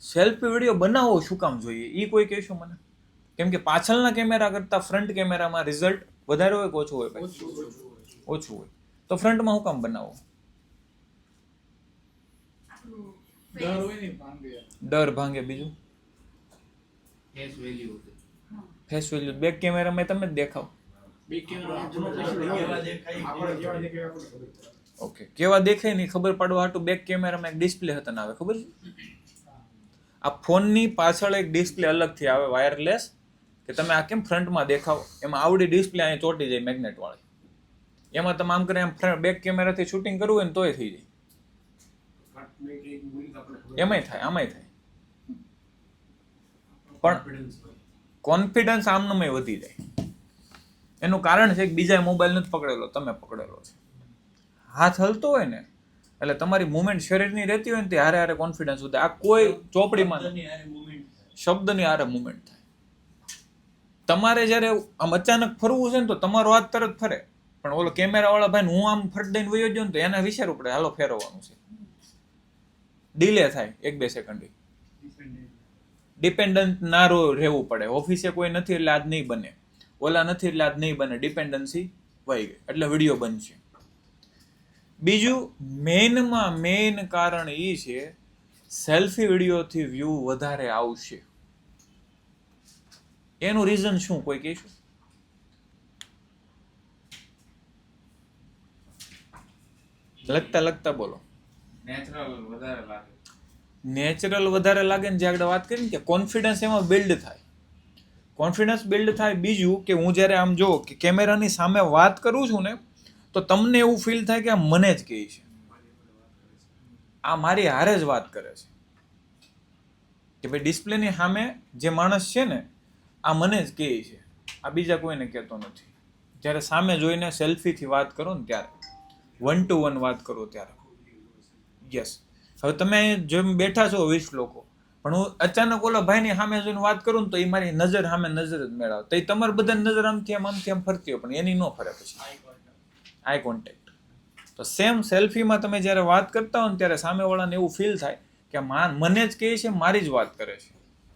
Selfie video બનાવવો શું કામ જોઈએ એ કોઈ કહેશો મને? કેમ કે પાછળના કેમેરા કરતાં ફ્રન્ટ કેમેરામાં રિઝલ્ટ વધારે હોય કે ઓછું હોય ભાઈ? ઓછું હોય. તો ફ્રન્ટમાં શું કામ બનાવો? ડર ભાંગે. બીજું ફેસ વેલ્યુ. બેક કેમેરામાં તમે જ દેખાવ. ઓકે, કેવા દેખાય નહીં ખબર પાડવા હાટું બેક કેમેરામાં એક ડિસ્પ્લે હતા આવે, ખબર છે? આ ફોનની પાછળ એક ડિસ્પ્લે અલગથી આવે વાયરલેસ, કે તમે આ કેમ ફ્રન્ટમાં દેખાવ, એમાં આવડી ડિસ્પ્લે અહીંયા ચોટી જાય મેગ્નેટ વાળી. એમાં તમે આમ કરે એમ બેક કેમેરાથી શૂટિંગ કરવું હોય ને તોય થઈ જાય. એમાંય થાય, આમાંય થાય. પણ કોન્ફિડન્સ આમનામાં વધી જાય. એનું કારણ છે કે બીજા મોબાઈલ નથી પકડેલો, તમે પકડેલો છે. હાથ હલતો હોય ને એટલે તમારી મુવમેન્ટ શરીરની રહેતી હોય ને તે હારે હારે કોન્ફિડન્સ વધે. આ કોઈ ચોપડીમાં શબ્દની હારે મુવમેન્ટ થાય. તમારે જ્યારે આમ અચાનક ફરવું છે ને તો તમારો હાથ તરત ફરે, પણ ઓલો કેમેરા વાળા ભાઈ હું આમ ફટ દઈને વયો ગયો ને તો એને વિચારવું પડે હાલો ફેરવવાનું છે. ડિલે થાય 1-2 સેકન્ડ. ડિપેન્ડન્ટ ના રહેવું પડે. ઓફિસે કોઈ નથી એટલે આજ નહીં બને, ઓલા નથી એટલે આજ નહીં બને. ડિપેન્ડન્સી વહી ગઈ એટલે વિડીયો બનશે. બીજું મેઇનમાં મેઇન કારણ એ છે સેલ્ફી વિડીયોથી વ્યૂ વધારે આવશે. એનું રીઝન શું કોઈ કહેશું? લગતા બોલો. નેચરલ વધારે લાગે ને, જે આગળ વાત કરી ને કે કોન્ફિડન્સ એમાં બિલ્ડ થાય. કોન્ફિડન્સ બિલ્ડ થાય. બીજું કે હું જ્યારે આમ જો કે કેમેરાની સામે વાત કરું છું ને તો તમને એવું ફીલ થાય કે આ મને જ કહે છે, આ મારી હારે જ વાત કરે છે, કે ભાઈ ડિસ્પ્લેની સામે જે માણસ છે ને આ મને જ કહે છે, આ બીજા કોઈને કહેતો નથી. જ્યારે સામે જોઈને સેલ્ફીથી વાત કરો ને ત્યારે, 1 to 1 વાત કરો ત્યારે. યસ. હવે તમે જેમ બેઠા છો 20 લોકો, પણ હું અચાનક ઓલા ભાઈની સામે જોઈને વાત કરું ને તો એ મારી નજર સામે નજર જ મેળવે, તો એ તમારી બધાની નજર આમથી આમ ફરતી હોય, પણ એની ન ફરે. પછી આઈ કોન્ટેક્ટ. તો સેમ સેલ્ફીમાં તમે જ્યારે વાત કરતા હો ને ત્યારે સામેવાળાને એવું ફીલ થાય કે મને જ કહે છે, મારી જ વાત કરે છે.